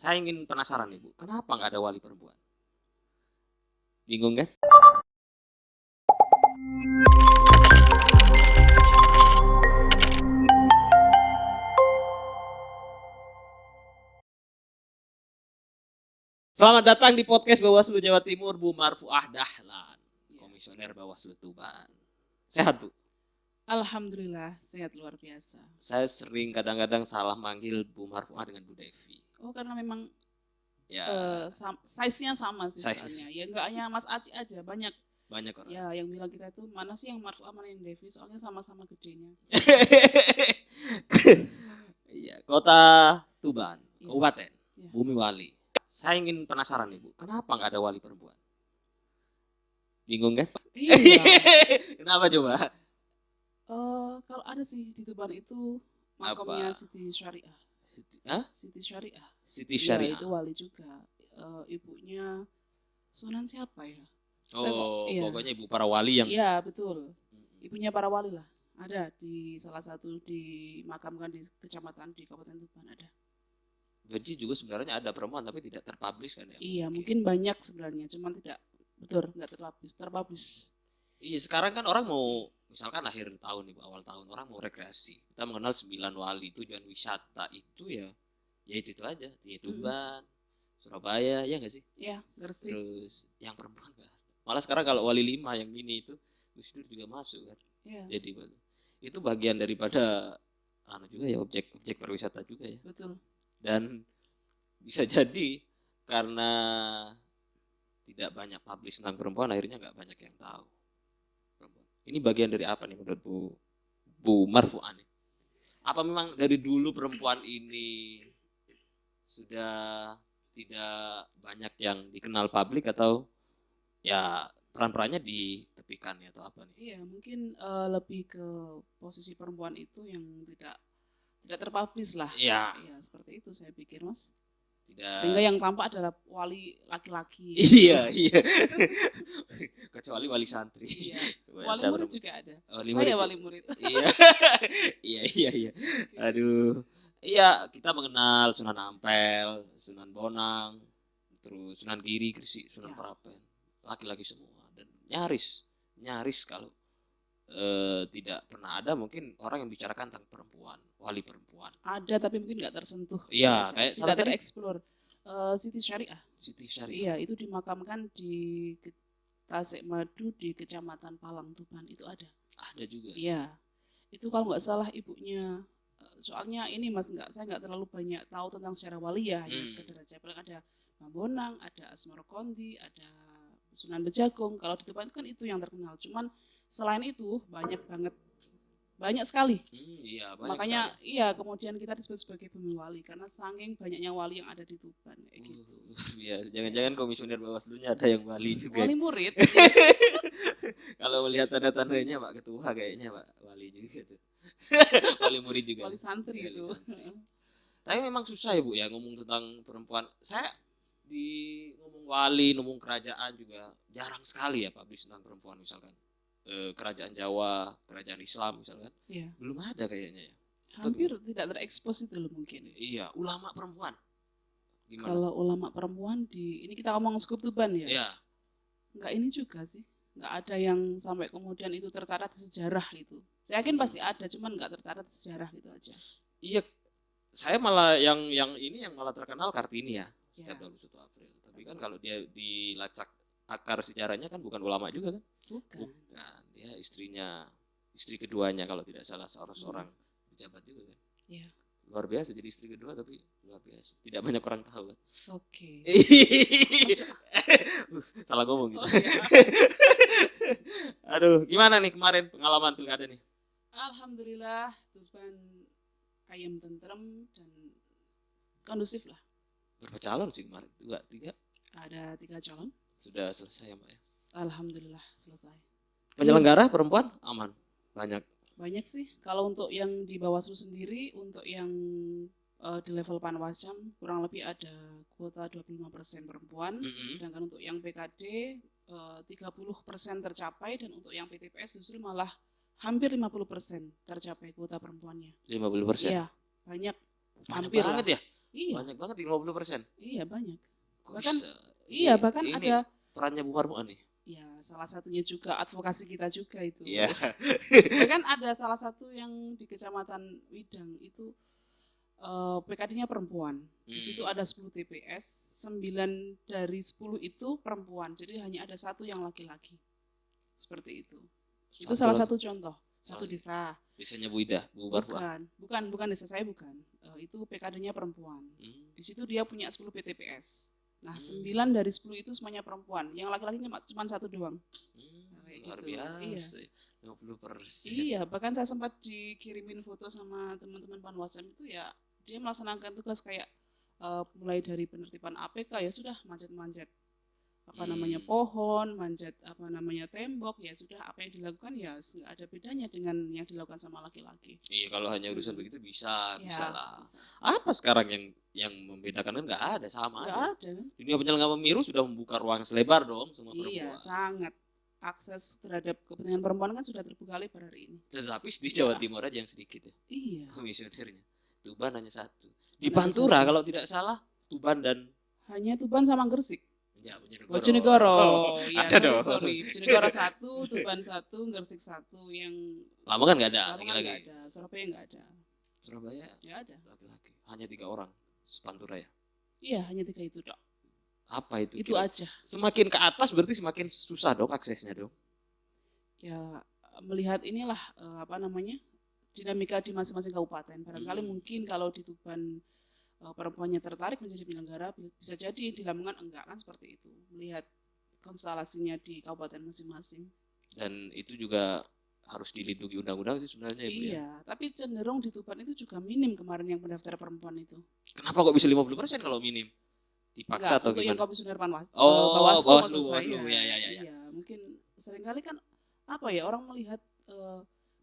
Saya ingin penasaran Ibu, kenapa nggak ada wali perempuan? Bingung kan? Selamat datang di podcast Bawaslu Jawa Timur, Bu Marfuah Dahlan, Komisioner Bawaslu Tuban. Sehat Bu? Alhamdulillah, sehat luar biasa. Saya sering kadang-kadang salah manggil Bu Marfuah dengan Bu Devi. Oh, karena memang Ya, size-nya sama sih Size-nya. soalnya. Ya enggak hanya Mas Aci aja, banyak orang. ya yang bilang kita itu mana sih yang Marfuah mana yang Devi, soalnya sama-sama gedenya. Iya, Kota Tuban, Iya. Kabupaten, Iya. Bumi Wali. Saya ingin penasaran Ibu, kenapa nggak ada wali perempuan? Bingung kan? Iya. Kenapa coba? Kalau ada sih di Tuban itu makamnya Siti Syariah. Siti Syariah. Siti Iya, Syariah. itu wali juga. Ibunya Sunan siapa ya? Oh, iya. pokoknya ibu para wali yang. Iya, betul. Ibunya para wali lah. Ada di salah satu dimakamkan di kecamatan di Kabupaten Tuban ada. Benci juga sebenarnya ada perempuan tapi tidak terpublish kan ya? Iya, mungkin banyak sebenarnya, cuman tidak betul, nggak terpublish. Iya, sekarang kan orang mau, misalkan akhir tahun nih, awal tahun orang mau rekreasi. Kita mengenal 9 wali tujuan wisata itu ya itu aja di Tuban, Surabaya, ya nggak sih? Iya, Gresik. Terus yang perempuan nggak ada. Malah sekarang kalau wali 5 yang ini itu Gus Dur juga masuk kan. Iya. Jadi itu bagian daripada juga ya objek pariwisata juga ya. Betul. Dan bisa jadi karena tidak banyak publish tentang perempuan akhirnya nggak banyak yang tahu perempuan. Ini bagian dari apa nih menurut Bu Marfuah nih? Apa memang dari dulu perempuan ini sudah tidak banyak yang dikenal publik atau ya peran-perannya ditepikan ya atau apa nih? Iya, mungkin lebih ke posisi perempuan itu yang tidak terpublish lah. Iya. Iya, seperti itu saya pikir, Mas. Tidak. Sehingga yang tampak adalah wali laki-laki. Iya. Kecuali wali santri. Iya. Wali murid juga ada. Saya wali murid. Iya. Aduh. Iya, kita mengenal Sunan Ampel, Sunan Bonang, terus Sunan Giri, Gresik, Sunan Prapen. Laki-laki semua dan nyaris kalau tidak pernah ada mungkin orang yang bicarakan tentang perempuan, wali perempuan. Ada tapi mungkin nggak tersentuh. Iya, kayak tidak tereksplor. Siti Syariah. Iya, itu dimakamkan di Tasikmadu di Kecamatan Palang Tuban itu ada. Ada juga. Iya, itu kalau nggak salah ibunya. Soalnya ini Mas saya nggak terlalu banyak tahu tentang sejarah wali ya, hanya sekedar aja. Paling ada Mambonang, ada Asmoro Kondi, ada Sunan Bejagung. Kalau di Tuban kan itu yang terkenal. Cuman selain itu banyak sekali. Iya, banyak makanya sekali. Iya kemudian kita disebut sebagai bumi wali karena saking banyaknya wali yang ada di Tuban kayak gitu. Ya, jangan-jangan komisioner Bawaslunya ada yang wali juga. Wali murid. Kalau melihat tanda-tandanya Pak Ketua kayaknya Pak wali juga tuh. Wali murid juga. Wali santri itu. Tapi memang susah ya Bu ya ngomong tentang perempuan. Saya ngomong wali, ngomong kerajaan juga jarang sekali ya publish tentang perempuan misalkan. Kerajaan Jawa, kerajaan Islam misalkan. Iya. Belum ada kayaknya ya. Hampir tidak terekspos itu loh mungkin. Iya, ulama perempuan. Gimana? Kalau ulama perempuan ini kita ngomong skup Tuban ya. Iya. Enggak ini juga sih. Enggak ada yang sampai kemudian itu tercatat di sejarah gitu. Saya yakin pasti ada, cuman enggak tercatat di sejarah gitu aja. Iya. Saya malah yang ini yang malah terkenal Kartini ya. Setiap 21 April. Tapi kan kalau dia dilacak akar sejarahnya kan bukan ulama juga kan? Bukan. Dia istri keduanya kalau tidak salah seorang pejabat juga kan? Iya. Luar biasa jadi istri kedua tapi luar biasa. Tidak banyak orang tahu kan? Oke. Salah ngomong gitu. Oh, iya. Aduh, gimana nih kemarin pengalaman pilkada nih? Alhamdulillah Tuban ayam tentrem dan kondusif lah. Berapa calon sih kemarin? 2, 3? Ada 3 calon. Sudah selesai ya Mbak ya? Alhamdulillah selesai. Penyelenggara perempuan aman? Banyak sih. Kalau untuk yang di Bawaslu sendiri, untuk yang di level Panwascam kurang lebih ada kuota 25% perempuan. Sedangkan untuk yang PKD 30% tercapai dan untuk yang PTPS justru malah hampir 50% tercapai kuota perempuannya. 50%? Iya, banyak. Hampir banget ya? Iya, Banyak banget 50%. iya banyak. Kok Bahkan bisa? iya, Ini, bahkan ini ada perannya Bu Marmuan nih. ya salah satunya juga advokasi kita juga itu. Iya. Bahkan ada salah satu yang di Kecamatan Widang itu PKD-nya perempuan. Di situ ada 10 TPS, 9 dari 10 itu perempuan. Jadi hanya ada satu yang laki-laki. Seperti itu. Itu salah satu contoh. Satu desa. Desanya Bu Ida, Bu Marmuan. Bukan desa saya bukan. Itu PKD-nya perempuan. Di situ dia punya 10 PTPS. Nah, 9 dari 10 itu semuanya perempuan. Yang laki-lakinya cuma satu doang. Luar biasa. 50%. Iya, bahkan saya sempat dikirimin foto sama teman-teman Panwasem itu ya, dia melaksanakan tugas kayak mulai dari penertiban APK ya sudah manjat-manjat pohon, manjat tembok, ya sudah apa yang dilakukan ya nggak ada bedanya dengan yang dilakukan sama laki-laki. Iya, kalau hanya urusan begitu bisa lah. Bisa. Apa sekarang yang membedakan? Kan nggak ada, sama Nggak aja. ada. Dunia penyelenggaraan pemilu sudah membuka ruang selebar dong sama perempuan. Iya, sangat. Akses terhadap kepentingan perempuan kan sudah terbuka lebar hari ini. Tetapi di Jawa Timur aja yang sedikit ya. Iya. Komisionernya. Tuban hanya satu. Di Pantura kalau tidak salah, Tuban dan hanya Tuban sama Gresik. Ya, Bojonegoro. Ya, ada dong. Sorry. Bojonegoro 1, Tuban 1, Gresik 1 yang Lamongan nggak ada lagi-lagi. Nggak ada, Surabaya nggak ada. Surabaya nggak ada. Laki-laki. Hanya 3 orang sepantura ya. Iya, hanya 3 itu dok. Apa itu? Itu aja. Semakin ke atas berarti semakin susah dong aksesnya dong. Ya melihat inilah dinamika di masing-masing kabupaten. Barangkali mungkin kalau di Tuban perempuannya tertarik menjadi penyelenggara, bisa jadi di Lamongan enggak kan seperti itu. Melihat konstelasinya di kabupaten masing-masing. Dan itu juga harus dilindungi undang-undang sih sebenarnya Ibu ya. Iya, tapi cenderung di Tuban itu juga minim kemarin yang pendaftar perempuan itu. Kenapa kok bisa 50% kalau minim? Dipaksa atau untuk gimana? Yang komisioner Panwas. Bawaslu ya. Iya, mungkin seringkali kan orang melihat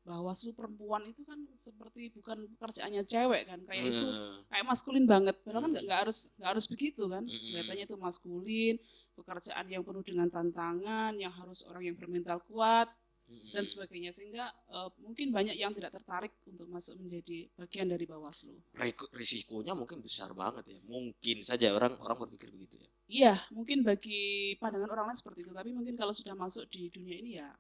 Bawaslu perempuan itu kan seperti bukan pekerjaannya cewek kan, kayak itu kayak maskulin banget. Padahal kan nggak harus begitu kan. Kelihatannya itu maskulin, pekerjaan yang penuh dengan tantangan, yang harus orang yang bermental kuat dan sebagainya, sehingga mungkin banyak yang tidak tertarik untuk masuk menjadi bagian dari Bawaslu. Risikonya mungkin besar banget ya. Mungkin saja orang berpikir begitu ya. Iya, mungkin bagi pandangan orang lain seperti itu, tapi mungkin kalau sudah masuk di dunia ini ya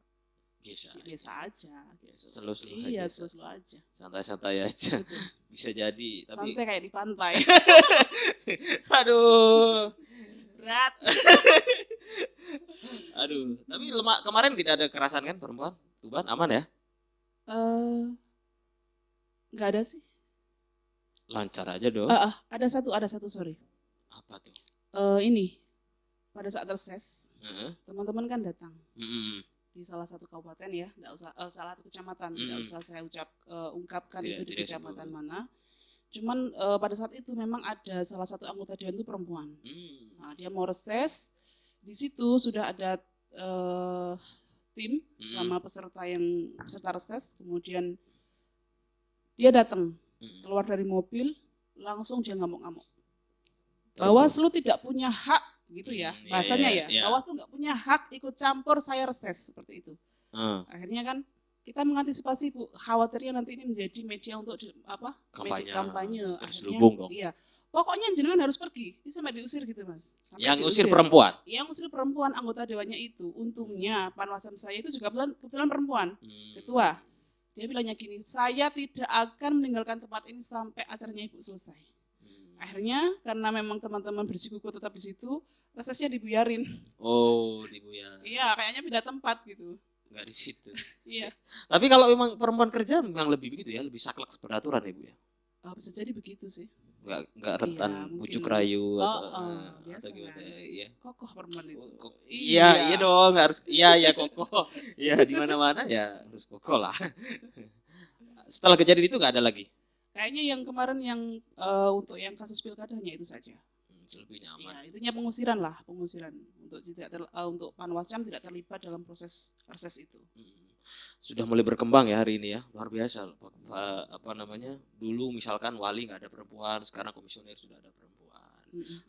biasa aja. Slow-slow iya, aja. slow-slow aja. Santai-santai aja. Bisa jadi. Tapi santai kayak di pantai. Aduh. Berat. Aduh. Tapi kemarin tidak ada kekerasan kan perempuan? Tuban aman ya? Nggak ada sih. Lancar aja dong. Ada satu sorry. Apa tuh? Ini pada saat reses, teman-teman kan datang. Di salah satu kabupaten ya, enggak usah salah satu kecamatan, tidak usah saya ungkapkan itu di kecamatan mana. Cuman pada saat itu memang ada salah satu anggota dewan itu perempuan. Nah, dia mau reses, di situ sudah ada tim sama peserta reses, kemudian dia datang keluar dari mobil, langsung dia ngamuk-ngamuk. Bawaslu tidak punya hak gitu ya, bahasanya ya. Bawaslu nggak punya hak ikut campur saya reses, seperti itu. Akhirnya kan kita mengantisipasi Bu, khawatirnya nanti ini menjadi media untuk kampanye. Akhirnya iya. Pokoknya jenengan harus pergi. Ini sampai diusir gitu Mas. Yang usir perempuan. Yang usir perempuan anggota dewannya itu. Untungnya Panwasem saya itu juga kebetulan perempuan, ketua. Dia bilangnya gini, saya tidak akan meninggalkan tempat ini sampai acaranya Ibu selesai. Akhirnya karena memang teman-teman bersikukuh tetap di situ, resesnya dibuyarin. Oh, dibuyarin. Iya, kayaknya pindah tempat gitu. Enggak di situ. Iya. Tapi kalau memang perempuan kerja memang lebih begitu ya, lebih saklek peraturan ya Bu ya. Bisa jadi begitu sih. Enggak rentan bujuk rayu atau gimana ya. Kokoh perempuan itu. Iya dong, harus kokoh. Iya, di mana-mana ya harus kokoh lah. Setelah kejadian itu enggak ada lagi. Kayaknya yang kemarin yang untuk yang kasus pilkada hanya itu saja. Selebihnya aman. Ya, intinya pengusiran untuk Panwascam tidak terlibat dalam proses reses itu. Sudah mulai berkembang ya hari ini ya, luar biasa. Dulu misalkan wali nggak ada perempuan, sekarang komisioner sudah ada perempuan.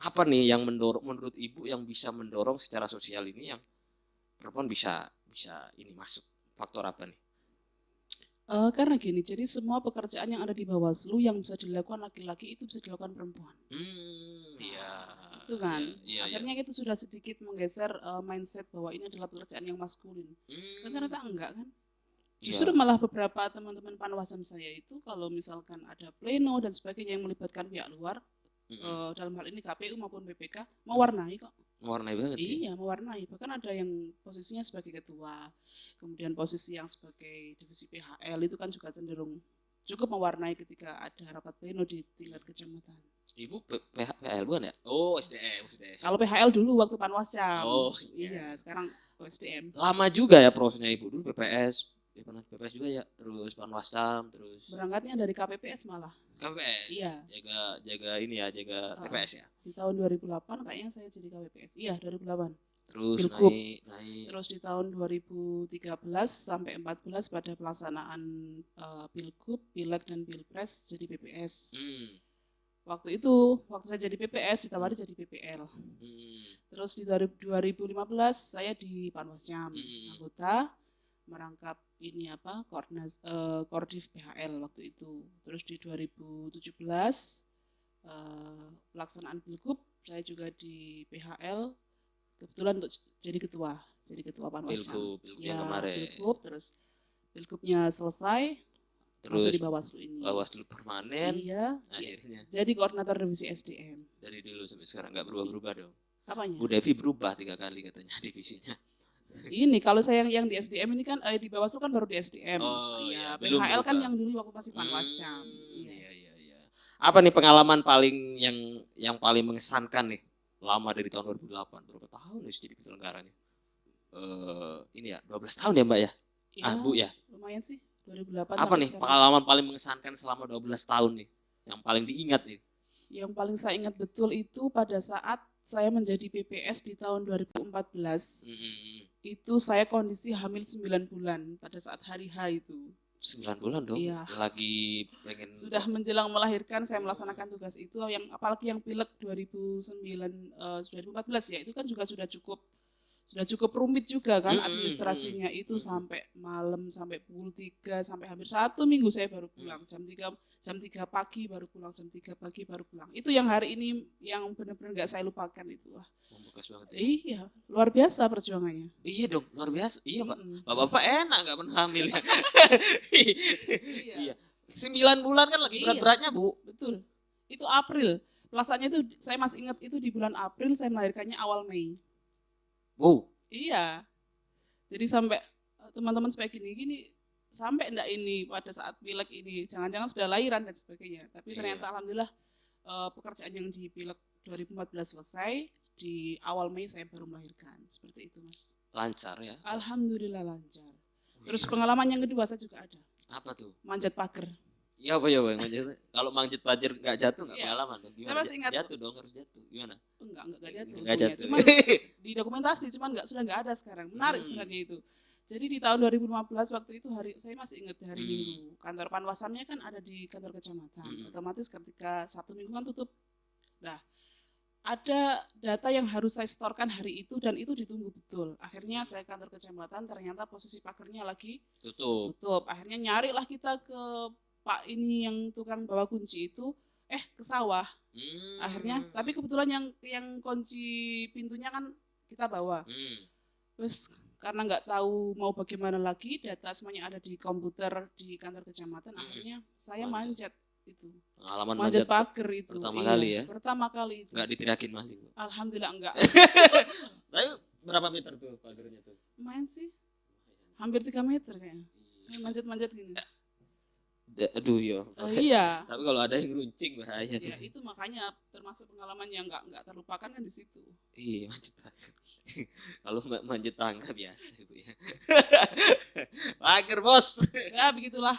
Apa nih yang menurut Ibu yang bisa mendorong secara sosial ini yang perempuan bisa ini masuk? Faktor apa nih? Karena gini, jadi semua pekerjaan yang ada di Bawaslu yang bisa dilakukan laki-laki itu bisa dilakukan perempuan. Iya. Itu kan. Iya, Akhirnya itu sudah sedikit menggeser mindset bahwa ini adalah pekerjaan yang maskulin. Kan ternyata enggak kan. Justru malah beberapa teman-teman panwasam saya itu kalau misalkan ada pleno dan sebagainya yang melibatkan pihak luar, dalam hal ini KPU maupun BPK, mewarnai kok. Mewarnai banget ya? Iya, mewarnai. Bahkan ada yang posisinya sebagai ketua, kemudian posisi yang sebagai divisi PHL itu kan juga cenderung cukup mewarnai ketika ada rapat pleno di tingkat kecamatan. Ibu PHL bukan ya? Oh, SDM. Kalau PHL dulu waktu Panwascam. Oh, iya, sekarang SDM. Lama juga ya prosesnya Ibu, dulu PPS. Ya pernah PPS juga ya, terus Panwascam, terus berangkatnya dari KPPS malah. KPPS. Iya. Jaga ini ya, jaga TPS ya. Di tahun 2008 kayaknya saya jadi KPPS. Iya, 2008. Terus Pilgub. naik. Terus di tahun 2013 sampai 14 pada pelaksanaan Pilgub, Pileg dan Pilpres jadi PPS. Waktu saya jadi PPS ditawari jadi PPL. Terus di 2015 saya di Panwascam, anggota merangkap ini Kordif PHL waktu itu. Terus di 2017 pelaksanaan Pilgub saya juga di PHL kebetulan untuk jadi ketua Panwascam. Pilgub yang kemarin. Pilgub, terus Pilgubnya selesai, terus masuk di Bawaslu ini. Bawaslu permanen. Iya. Akhirnya. Jadi koordinator divisi SDM. Dari dulu sampai sekarang nggak berubah-berubah dong. Apanya? Bu Devi berubah 3 kali katanya divisinya. Ini kalau saya yang di SDM ini kan di Bawaslu kan baru di SDM. Oh iya. PHL kan yang dulu waktu masih Panwascam. Iya. Apa nih pengalaman paling yang paling mengesankan nih? Lama dari tahun 2008, berapa tahun nih jadi penyelenggara nih? Ini ya 12 tahun ya Mbak ya? Ya, Bu ya? Lumayan sih 2008. Apa nih sekarang pengalaman paling mengesankan selama 12 tahun nih? Yang paling diingat nih? Yang paling saya ingat betul itu pada saat saya menjadi PPS di tahun 2014. Itu saya kondisi hamil 9 bulan pada saat hari H itu. 9 bulan dong. Iya. Lagi pengen sudah menjelang melahirkan saya melaksanakan tugas itu apalagi yang Pileg 2014 ya itu kan juga sudah cukup rumit juga kan administrasinya itu sampai malam sampai pukul 3 sampai hampir 1 minggu saya baru pulang jam 3 pagi baru pulang jam 3 pagi baru pulang. Itu yang hari ini yang benar-benar enggak saya lupakan itu. Wah, membekas banget ya. Iya, luar biasa perjuangannya. Iya dong, luar biasa. Iya, Pak. Bapak enak enggak pernah hamil ya. Iya. 9 bulan kan lagi berat-beratnya, Bu. Betul. Itu April. Pelaksanaannya itu saya masih ingat itu di bulan April saya melahirkannya awal Mei. Wow. Iya. Jadi sampai teman-teman supaya gini sampai enggak ini pada saat Pileg ini jangan-jangan sudah lahiran dan sebagainya. Tapi ternyata alhamdulillah pekerjaan yang di Pileg 2014 selesai, di awal Mei saya baru melahirkan. Seperti itu, Mas. Lancar ya? Alhamdulillah lancar. Terus pengalaman yang kedua saya juga ada. Apa tuh? Manjat pagar. Ya apa ya Bang, kalau manjat pagar enggak jatuh enggak pengalaman dong. Saya masih ingat jatuh dong, harus jatuh. Gimana? Enggak jatuh. Enggak jatuh. Cuman di dokumentasi sudah enggak ada sekarang. Menarik sebenarnya itu. Jadi di tahun 2015 waktu itu saya masih ingat hari Minggu. Kantor Panwasamnya kan ada di kantor kecamatan. Otomatis ketika Sabtu Minggu kan tutup. Nah, ada data yang harus saya setorkan hari itu dan itu ditunggu betul. Akhirnya saya kantor kecamatan ternyata posisi pagernya lagi tutup. Akhirnya nyarilah kita ke Pak ini yang tukang bawa kunci itu ke sawah. Akhirnya tapi kebetulan yang kunci pintunya kan kita bawa. Terus karena nggak tahu mau bagaimana lagi, data semuanya ada di komputer di kantor kecamatan, akhirnya saya manjat itu. Pengalaman manjat pagar itu. Pertama kali ya? Pertama kali itu. Nggak ditirakin maling? Alhamdulillah enggak. Tapi berapa meter tuh pagarnya tuh? Lumayan sih. Hampir 3 meter kayaknya. Manjat-manjat gini. Aduh ya. Iya. Tapi kalau ada yang runcing bahaya tuh. Ya itu makanya termasuk pengalaman yang nggak terlupakan kan di situ. Iya, manjat pagar. Kalau manjat tangga biasa Bu ya. Pagar bos. Ya begitulah.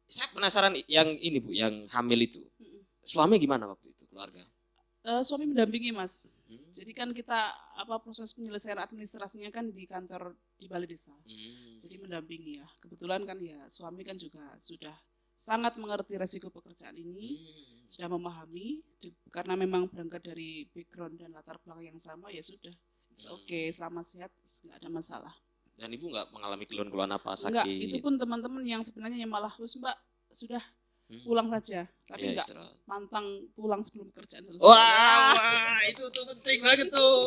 Saya penasaran yang ini Bu, yang hamil itu. Suami gimana waktu itu keluarga? Suami mendampingi Mas. Jadi kan kita proses penyelesaian administrasinya kan di kantor di balai desa. Jadi mendampingi ya. Kebetulan kan ya suami kan juga sudah sangat mengerti resiko pekerjaan ini, sudah memahami karena memang berangkat dari background dan latar belakang yang sama ya sudah. It's okay, selama sehat nggak ada masalah. Dan ibu nggak mengalami keluhan-keluhan apa, Enggak, sakit? itu pun teman-teman yang sebenarnya yang malah Mbak sudah pulang saja, tapi Ya, enggak istirahat. pantang pulang sebelum pekerjaan selesai. Wah, itu tuh penting banget tuh.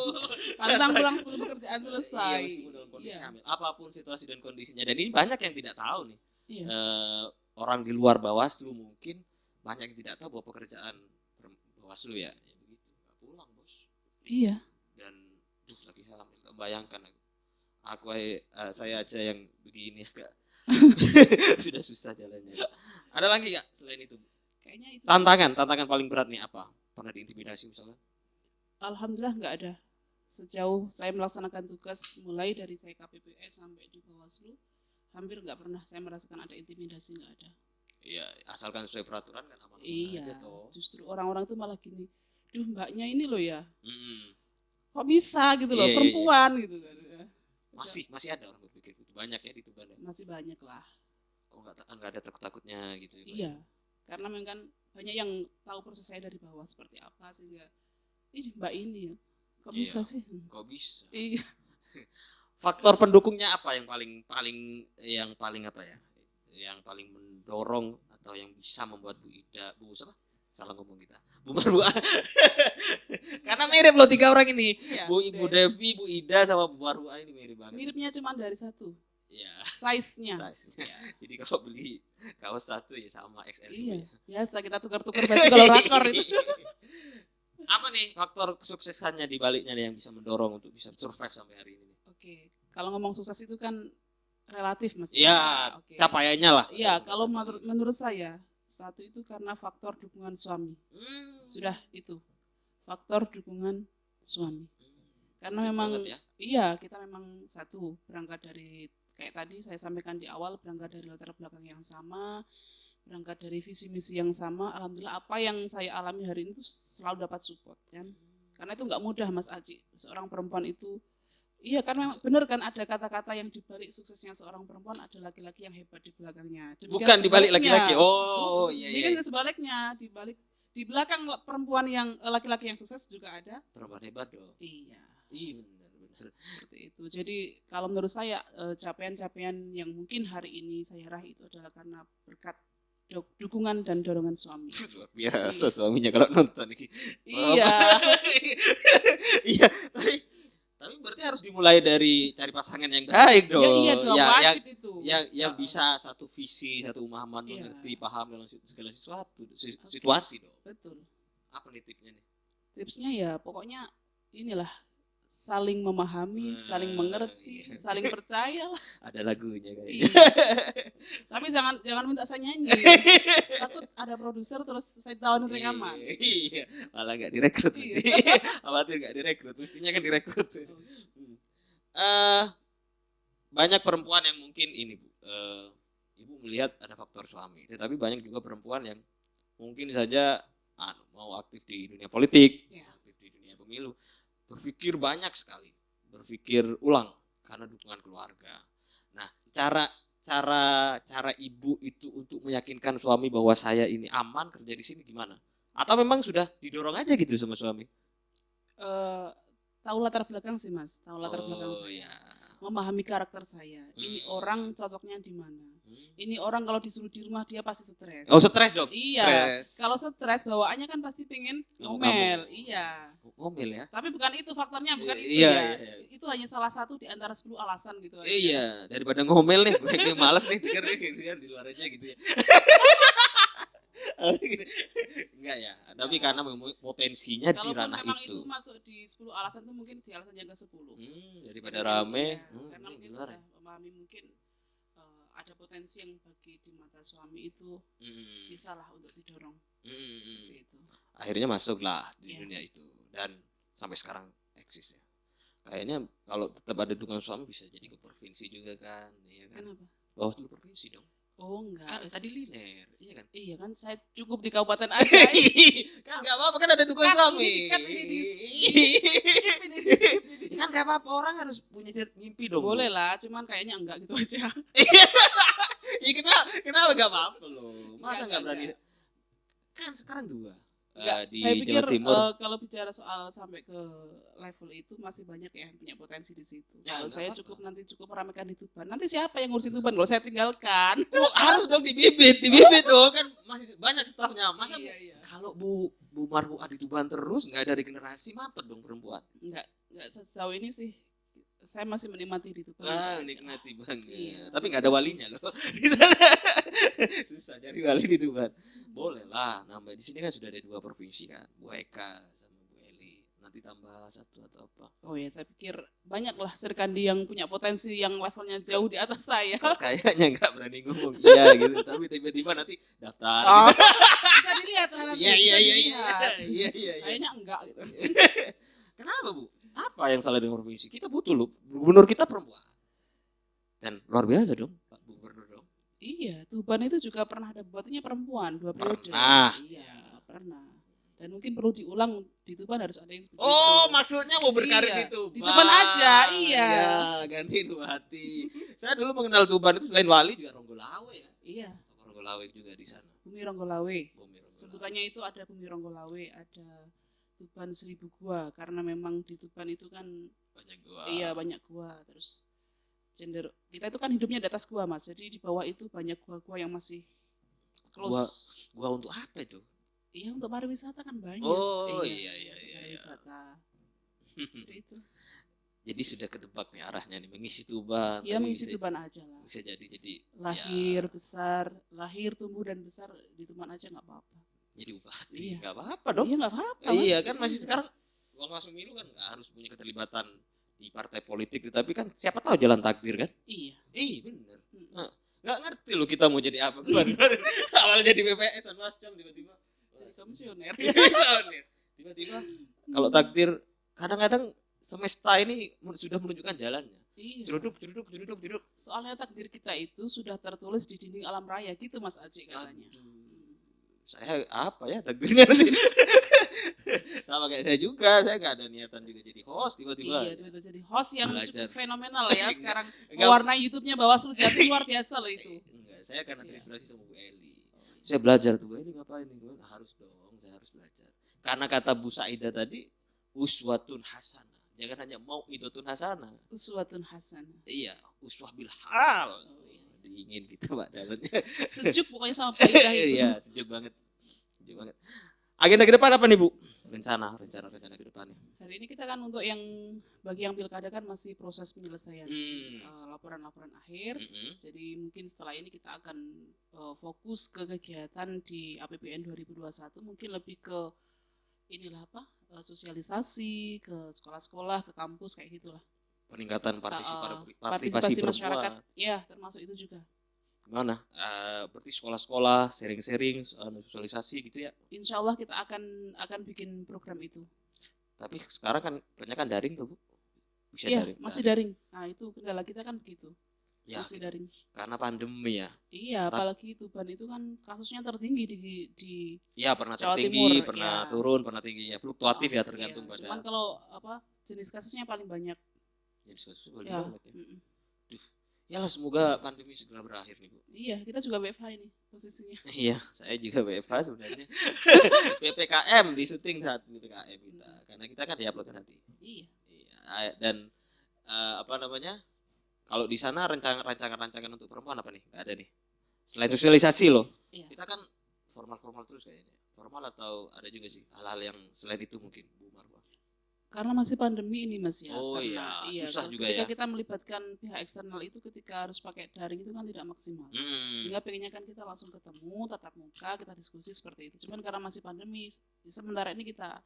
Pantang pulang sebelum pekerjaan Iya, selesai. meskipun dalam kondisi Iya. hamil, apapun situasi dan kondisinya. Dan ini banyak yang tidak tahu nih. Iya. Orang di luar Bawaslu mungkin banyak yang tidak tahu bahwa pekerjaan Bawaslu ya begitu, nggak pulang bos. Iya. Dan lagi hamil, nggak bayangkan aku saya aja yang begini agak sudah susah jalannya. Ada lagi nggak selain itu? Kayaknya itu. Tantangan paling berat nih apa? Pernah diintimidasi misalnya? Alhamdulillah nggak ada. Sejauh saya melaksanakan tugas mulai dari saya KPPS sampai di Bawaslu, hampir nggak pernah saya merasakan ada intimidasi, nggak ada. Iya, asalkan sesuai peraturan kan aman. Iya. Aja toh. Justru orang-orang tuh malah gini, duh mbaknya ini loh ya, Mm-mm. kok bisa gitu loh, Iya, iya, perempuan gitu kan. Masih ada orang berpikir gitu, banyak ya di Tuban. Masih banyak lah. Kok nggak ada takutnya gitu ya? Iya, karena memang kan banyak yang tahu proses saya dari bawah seperti apa, sehingga ini mbak ini ya, kok Iya. bisa sih? Kok bisa? Iya. Faktor pendukungnya apa yang paling apa ya? Yang paling mendorong atau yang bisa membuat salah ngomong kita. Bu Marwa. Karena mirip loh 3 orang ini. Iya, Ibu Devi, Bu Ida sama Bu Marwa ini mirip banget. miripnya cuma dari satu, Iya. size-nya. Size-nya. Iya. Jadi kalau beli kaos satu ya sama XL Iya, ya. biasa kita tukar-tukar baju kalau rakor itu. Apa nih faktor kesuksesannya di baliknya nih yang bisa mendorong untuk bisa survive sampai hari ini? Oke, kalau ngomong sukses itu kan relatif Mas. Iya, Oke. capaiannya lah. Iya, kalau menurut saya satu itu karena faktor dukungan suami. Sudah itu. Faktor dukungan suami. Karena Penting memang banget ya. iya, kita memang satu berangkat dari kayak tadi saya sampaikan di awal, berangkat dari latar belakang yang sama, berangkat dari visi misi yang sama. Alhamdulillah apa yang saya alami hari ini itu selalu dapat support kan. Karena itu nggak mudah Mas Aji. Seorang perempuan itu iya kan memang benar kan ada kata-kata yang dibalik suksesnya seorang perempuan ada laki-laki yang hebat di belakangnya. Demikian Bukan dibalik sebaliknya. laki-laki. Oh, iya. Demikian sebaliknya di belakang perempuan yang laki-laki yang sukses juga ada Perempuan hebat dong. iya. Iya benar. Seperti itu. Jadi kalau menurut saya capaian-capaian yang mungkin hari ini saya raih itu adalah karena berkat dukungan dan dorongan suami. Luar biasa suaminya kalau nonton ini. Iya. Iya, tapi berarti harus dimulai dari cari pasangan yang baik dong. Iya dong, wajib itu. Yang bisa satu visi, satu pemahaman, mengerti, paham dalam segala situasi dong. Betul. Apa nih tipsnya nih? Tipsnya ya pokoknya inilah saling memahami, saling mengerti, saling percaya lah. Ada lagunya kayaknya. Iya. Tapi jangan minta saya nyanyi. Takut ada produser terus saya tawarin rekaman. Iya, malah nggak direkrut. Iya. Khawatir nggak direkrut, mestinya kan direkrut. Banyak perempuan yang mungkin ini Bu, ibu melihat ada faktor suami, tetapi banyak juga perempuan yang mungkin saja mau aktif di dunia politik, aktif di dunia pemilu, berpikir banyak sekali, berpikir ulang karena dukungan keluarga. Nah, cara ibu itu untuk meyakinkan suami bahwa saya ini aman kerja di sini gimana? Atau memang sudah didorong aja gitu sama suami? Tahu latar belakang sih Mas, tahu latar belakang saya. Ya. Memahami karakter saya. Ini orang cocoknya di mana? Ini orang kalau disuruh di rumah dia pasti stres. Oh, stres dong. Iya. Stres. Kalau stres bawaannya kan pasti pengen ngomel. Iya. Ngomel ya. Tapi bukan itu faktornya, bukan itu Iya, ya. iya. Itu hanya salah satu di antara 10 alasan gitu aja. Iya, daripada ngomel nih, gue malas nih denger nih di luar aja gitu ya. Enggak ya, tapi karena potensinya di Kalaupun ranah memang itu. itu masuk di 10 alasan itu mungkin di alasan yang ke-10. Daripada rame, karena mungkin sudah memahami mungkin ada potensi yang bagi di mata suami itu bisa lah untuk didorong seperti itu. Akhirnya masuklah di dunia itu dan sampai sekarang eksis ya. Kayaknya kalau tetap ada dukungan suami bisa jadi ke provinsi juga kan, iya kan? Kenapa? Bawaslu provinsi dong. Oh enggak. Kan tadi linear, iya kan? Iya kan saya cukup di kabupaten aja. Kan enggak apa-apa kan ada dukungan suami. Kan ini Kan enggak apa-apa orang harus punya mimpi dong. Boleh lah, cuman kayaknya enggak gitu aja. Iya kenapa enggak apa-apa loh. Masa enggak berani? Kan sekarang 2. Enggak, di saya Jawa pikir Timur. kalau bicara soal sampai ke level itu masih banyak yang punya potensi di situ. Ya, Kalau nggak saya apa-apa. nanti cukup meramaikan di Tuban. Nanti siapa yang ngurusin Tuban kalau saya tinggalkan? Harus dong dibibit dong kan masih banyak stafnya. Masa Iya. kalau Bu Marfuah di Tuban terus nggak ada regenerasi mampet dong perempuan. Enggak sejauh ini sih saya masih menikmati di Tuban. Nikmati banget. Iya. Tapi nggak ada walinya loh di sana. Susah cari wali di Tuban. Boleh lah nambah, di sini kan sudah ada 2 provinsi kan, Bu Eka sama Bu Eli. Nanti tambah 1 atau apa. Oh ya, saya pikir banyaklah Serkandi yang punya potensi yang levelnya jauh di atas saya. Kok kayaknya nggak berani ngomong iya gitu, tapi tiba-tiba nanti daftar. Oh, Gitu. bisa dilihat lah nanti. Iya. Kayaknya enggak gitu. Kenapa Bu? Apa yang salah dengan provinsi? Kita butuh loh, gubernur kita perempuan. Dan luar biasa dong Pak Gubernur dong. Iya, Tuban itu juga pernah ada bupatinya perempuan 2 periode. Pernah. Iya, pernah. Dan mungkin perlu diulang di Tuban harus ada yang seperti itu. Oh, maksudnya mau berkarir Iya, di Tuban. di Tuban aja, iya. Iya, ganti Bupati. Saya dulu mengenal Tuban itu selain Wali juga Ronggolawe ya. Iya. Ronggolawe juga di sana. Bumi Ronggolawe. Bumi Ronggolawe. Sebutannya itu ada Bumi Ronggolawe, ada Tuban 1000 gua karena memang di Tuban itu kan banyak gua. Iya, banyak gua. Terus kita itu kan hidupnya di atas gua, Mas. Jadi di bawah itu banyak gua-gua yang masih close. Gua untuk apa itu? Iya, untuk pariwisata kan banyak. Oh, iya. Pariwisata. Seperti itu. Jadi sudah ketebak nih arahnya nih, mengisi Tuban. Iya, mengisi Tuban aja lah. Bisa jadi lahir, tumbuh dan besar di Tuban aja nggak apa-apa. Jadi bupati, iya. Nggak apa-apa dong. Iya, nggak apa-apa. Iya kan masih sekarang uang langsung milu kan nggak harus punya keterlibatan di partai politik, tapi kan siapa tahu jalan takdir kan? Iya. Bener. Nggak ngerti loh kita mau jadi apa. Awal jadi BPS dan Wascam tiba-tiba jadi komisioner. Tiba-tiba kalau takdir kadang-kadang semesta ini sudah menunjukkan jalannya. Iya. Jeruduk. Soalnya takdir kita itu sudah tertulis di dinding alam raya gitu Mas Acik katanya. Saya apa ya takdirnya nanti? Sama kayak saya juga, saya nggak ada niatan juga jadi host tiba-tiba. Iya, tiba-tiba jadi host yang cukup fenomenal ya sekarang. Enggak. Mewarnai YouTube-nya Bawaslu Jatim luar biasa loh itu. Enggak, saya karena terinspirasi sama Bu Eli. Saya belajar tuh, Bu Eli ngapain nih? Harus dong, saya harus belajar. Karena kata Bu Saida tadi, uswatun hasanah. Jangan hanya mau idotun hasanah. Uswatun hasanah. Iya, uswah bil hal. Dingin kita Pak dalamnya. Sejuk pokoknya sama Bu Saida itu. Iya, sejuk banget. Agenda ke depan apa nih Bu? Rencana ke depannya. Hari ini kita kan untuk bagi yang pilkada kan masih proses penyelesaian laporan-laporan akhir. Jadi mungkin setelah ini kita akan fokus ke kegiatan di APBN 2021, mungkin lebih ke sosialisasi ke sekolah-sekolah, ke kampus kayak gitulah. Peningkatan partisipasi masyarakat, ya termasuk itu juga. Gimana? Berarti sekolah-sekolah sharing-sharing, sosialisasi gitu ya? Insya Allah kita akan bikin program itu. Tapi sekarang kan kebanyakan daring tuh Bu. Bisa iya, daring. Masih daring. Nah itu kendala kita kan begitu. Ya, masih daring. Karena pandemi ya. Iya, apalagi Tuban itu kan kasusnya tertinggi di Iya, pernah Jawa tertinggi, Timur, pernah ya. turun, pernah tinggi ya, fluktuatif ya tergantung pada. Cuman kalau jenis kasusnya paling banyak. Jenis kasusnya paling banyak ya. Yalah semoga pandemi segera berakhir nih Bu. Iya, kita juga WFH ini posisinya. Iya, saya juga WFH sebenarnya. PPKM di syuting saat PPKM kita, karena kita kan diupload nanti. Iya. Dan kalau di sana rancangan untuk perempuan apa nih? Gak ada nih. Selain sosialisasi loh. Iya. Kita kan formal terus kayaknya. Formal atau ada juga sih hal-hal yang selain itu mungkin Bu Marwa. Karena masih pandemi ini Mas ya. Oh iya, susah juga ya. Ketika kita melibatkan pihak eksternal itu ketika harus pakai daring itu kan tidak maksimal. Sehingga pengennya kan kita langsung ketemu, tatap muka, kita diskusi seperti itu. Cuman karena masih pandemi, sementara ini kita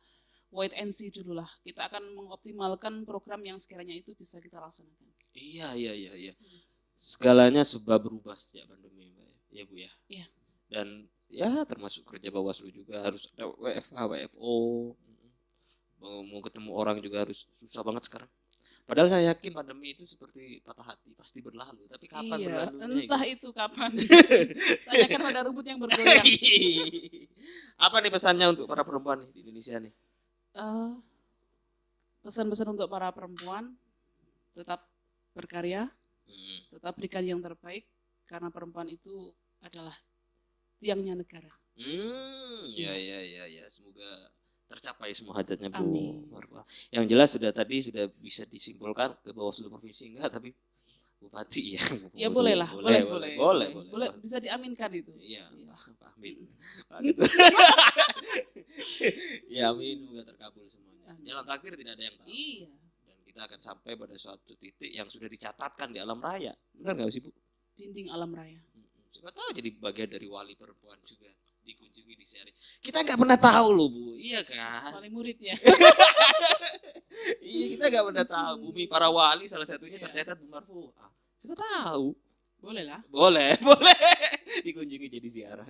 wait and see dulu lah. Kita akan mengoptimalkan program yang sekiranya itu bisa kita laksanakan. Iya. Segalanya serba berubah sejak pandemi Mbak. Ya Bu ya. Iya. Dan ya termasuk kerja Bawaslu juga harus ada WFH, WFO. Mau ketemu orang juga harus susah banget sekarang. Padahal saya yakin pandemi itu seperti patah hati, pasti berlalu. Tapi kapan berlalunya? Entah itu kapan. Tanyakan pada rumput yang bergoyang. Apa nih pesannya untuk para perempuan nih di Indonesia nih? Pesan-pesan untuk para perempuan, tetap berkarya, tetap berikan yang terbaik, karena perempuan itu adalah tiangnya negara. Ya. Semoga tercapai semua hajatnya Bu Amin. Marwa. Yang jelas sudah bisa disimpulkan ke Bawaslu Provinsi enggak, tapi Bupati ya. Ya boleh lah, boleh. Bisa diaminkan itu. Iya, Iya. amin. Gitu. Ya amin, semoga terkabul semuanya. Jalan takdir tidak ada yang tahu. Iya. Dan kita akan sampai pada suatu titik yang sudah dicatatkan di alam raya. Benar nggak sih Bu? Dinding alam raya. Siapa tahu jadi bagian dari wali perempuan juga dikunjungi di seri. Kita nggak pernah tahu loh Bu, iya kan? Wali murid ya. Iya, kita nggak pernah tahu. Bumi para wali salah satunya tercatat Bu Marfuah. Siapa tahu? Boleh lah. Boleh dikunjungi jadi ziarah.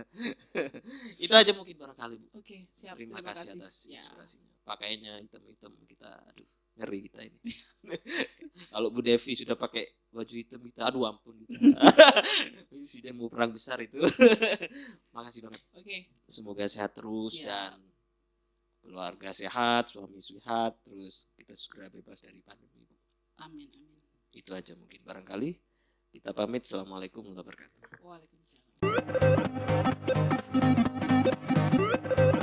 Itu aja mungkin barangkali Bu. Oke, siap. Terima kasih atas Ya. inspirasinya. Pakainya hitam-hitam, kita aduh ngeri kita ini. Kalau Bu Devi sudah pakai baju hitam kita, aduh ampun kita. Sudah mau perang besar itu. Makasih banget. Oke. Semoga sehat terus Siap. dan keluarga sehat, suami sehat, terus kita segera bebas dari pandemi Bu. Amin. Itu aja mungkin barangkali. Kita pamit. Assalamualaikum warahmatullahi wabarakatuh. Waalaikumsalam.